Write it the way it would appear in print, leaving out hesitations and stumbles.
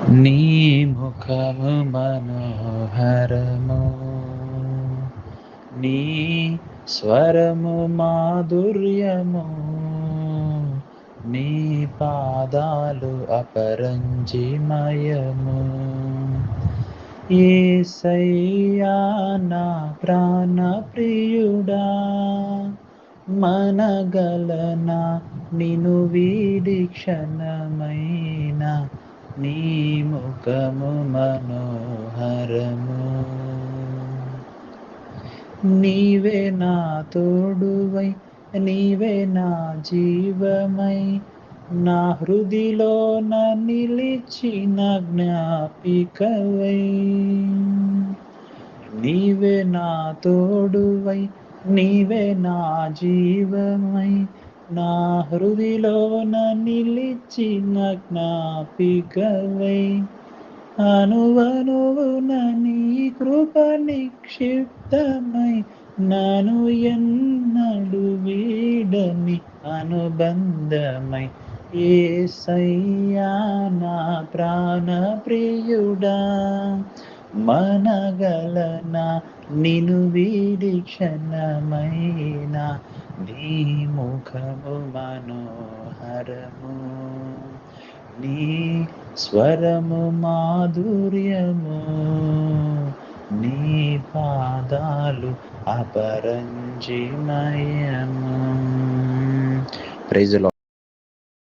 నీ ముఖము మనోహరము, నీ స్వరము మాధుర్యము, నీ పాదాలు అపరంజిమయము. యేసయ్యా నా ప్రాణ ప్రియుడా, మనగలనా నిను వీడి క్షణమైన, నీ ముఖము మనోహరము. నీవే నా తోడువై, నీవే నా జీవమై, నా హృదిలోన నిలిచిన జ్ఞాపికవై. నీవే నా తోడువై, నీవే నా జీవమై, నా హృదిలోన నిలిచిన జ్ఞాపికవై. అనువనువున నీ కృప నిక్షిప్తమై, నన్ను ఎన్నడు వీడని అనుబంధమై. యేసయ్యా నా ప్రాణ ప్రియుడా, మనగలనా నిను వీడి క్షణమైన, నీ ముఖము మనోహరము, నీ స్వరము మాధుర్యము, నీ పాదాలు అపరంజిమయము. Praise the lord.